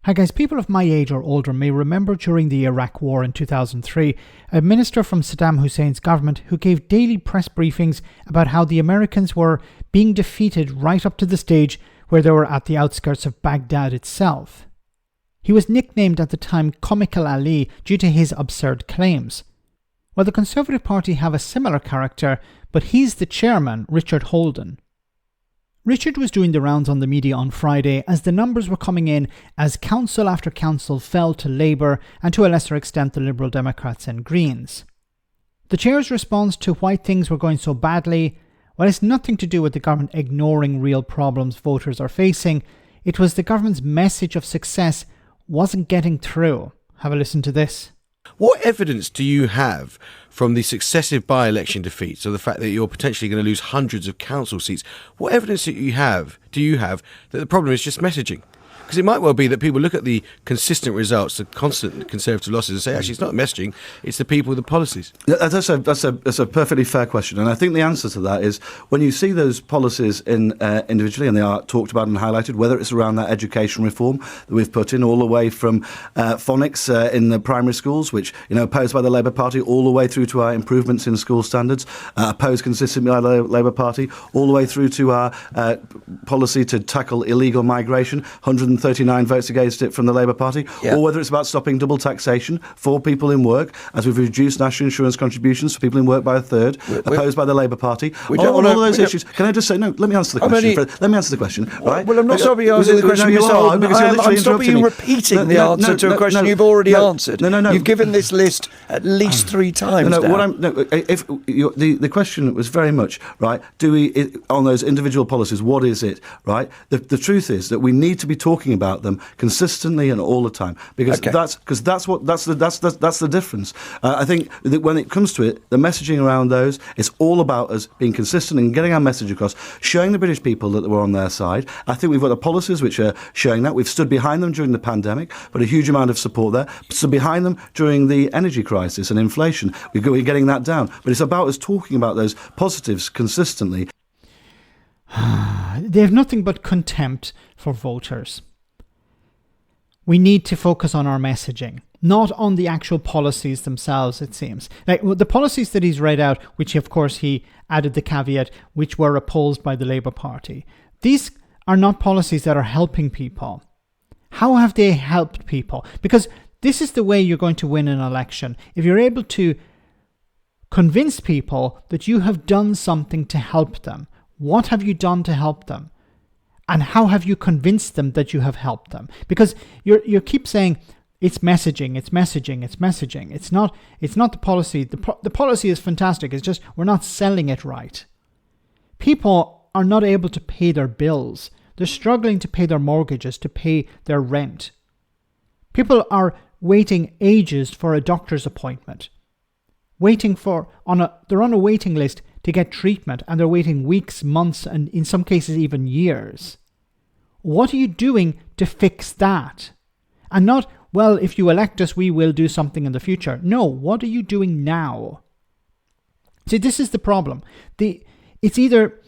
Hi guys, people of my age or older may remember during the Iraq War in 2003, a minister from Saddam Hussein's government who gave daily press briefings about how the Americans were being defeated right up to the stage where they were at the outskirts of Baghdad itself. He was nicknamed at the time Comical Ali due to his absurd claims. Well, the Conservative Party have a similar character, but he's the chairman, Richard Holden. Richard was doing the rounds on the media on Friday as the numbers were coming in as council after council fell to Labour and to a lesser extent the Liberal Democrats and Greens. The Chair's response to why things were going so badly, well, it's nothing to do with the government ignoring real problems voters are facing. It was the government's message of success wasn't getting through. Have a listen to this. What evidence do you have from the successive by-election defeats, so the fact that you're potentially going to lose hundreds of council seats? What evidence do you have that the problem is just messaging? Because it might well be that people look at the consistent results, the constant Conservative losses, and say, actually, it's not messaging, it's the people with the policies. That's a perfectly fair question. And I think the answer to that is when you see those policies individually, and they are talked about and highlighted, whether it's around that education reform that we've put in, all the way from phonics in the primary schools, which, opposed by the Labour Party, all the way through to our improvements in school standards, opposed consistently by the Labour Party, all the way through to our policy to tackle illegal migration, 139 votes against it from the Labour Party, or whether it's about stopping double taxation for people in work, as we've reduced national insurance contributions for people in work by a third, opposed by the Labour Party. All those issues. Can I just say, no, let me answer the question. Let me answer the question, right? Well, I'm not stopping you answering the question, Mr. Holden. I'm stopping you repeating the answer to a question you've already answered. No. You've given this list at least 3 times now. The question was very much, right, on those individual policies, what is it, right? The truth is that we need to be talking about them consistently and all the time, because that's the difference. I think that when it comes to it, the messaging around those, it's all about us being consistent and getting our message across, showing the British people that we're on their side. I think we've got the policies which are showing that. We've stood behind them during the pandemic, but a huge amount of support there. Stood behind them during the energy crisis and inflation. We're getting that down. But it's about us talking about those positives consistently. They have nothing but contempt for voters. We need to focus on our messaging, not on the actual policies themselves, it seems. Like the policies that he's read out, which of course he added the caveat, which were opposed by the Labour Party. These are not policies that are helping people. How have they helped people? Because this is the way you're going to win an election. If you're able to convince people that you have done something to help them. What have you done to help them? And how have you convinced them that you have helped them? Because you keep saying it's messaging. It's not the policy. The policy is fantastic. It's just we're not selling it right. People are not able to pay their bills. They're struggling to pay their mortgages, to pay their rent. People are waiting ages for a doctor's appointment. They're on a waiting list to get treatment, and they're waiting weeks, months, and in some cases even years. What are you doing to fix that? And not, well, if you elect us, we will do something in the future. No, what are you doing now? See, this is the problem. It's either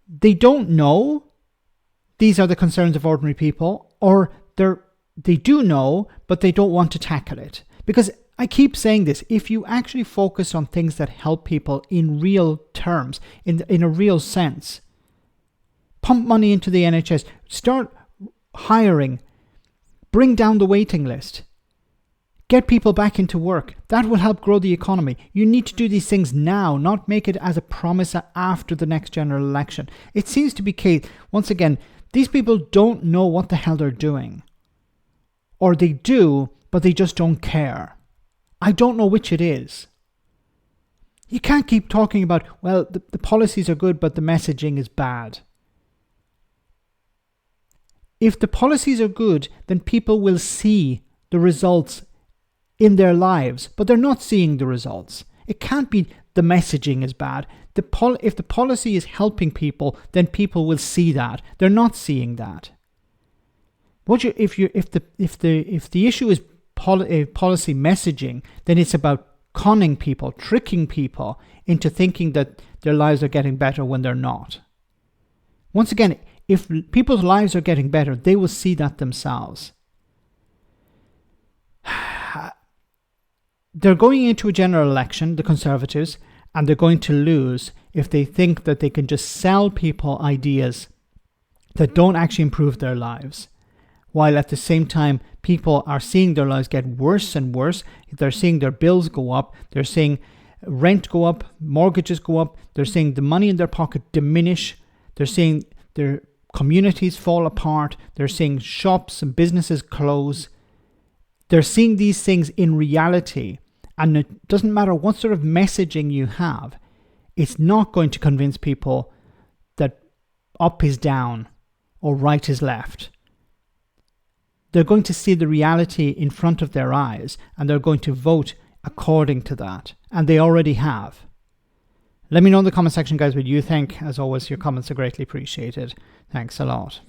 they don't know these are the concerns of ordinary people, or they do know, but they don't want to tackle it. Because I keep saying this, if you actually focus on things that help people in real terms, in a real sense, pump money into the NHS, start hiring, bring down the waiting list, get people back into work, that will help grow the economy. You need to do these things now, not make it as a promise after the next general election. It seems to be, once again, these people don't know what the hell they're doing. Or they do, but they just don't care. I don't know which it is. You can't keep talking about, well, the policies are good, but the messaging is bad. If the policies are good, then people will see the results in their lives, but they're not seeing the results. It can't be the messaging is bad. If the policy is helping people, then people will see that. They're not seeing that. If the issue is policy messaging, then it's about conning people, tricking people into thinking that their lives are getting better when they're not. Once again, if people's lives are getting better, they will see that themselves. they're going into a general election, the Conservatives, and they're going to lose if they think that they can just sell people ideas that don't actually improve their lives, while at the same time people are seeing their lives get worse and worse. They're seeing their bills go up, they're seeing rent go up, mortgages go up, they're seeing the money in their pocket diminish, they're seeing their communities fall apart, they're seeing shops and businesses close. They're seeing these things in reality, and it doesn't matter what sort of messaging you have, it's not going to convince people that up is down or right is left. They're going to see the reality in front of their eyes, and they're going to vote according to that, and they already have. Let me know in the comment section, guys, what you think. As always, your comments are greatly appreciated. Thanks a lot.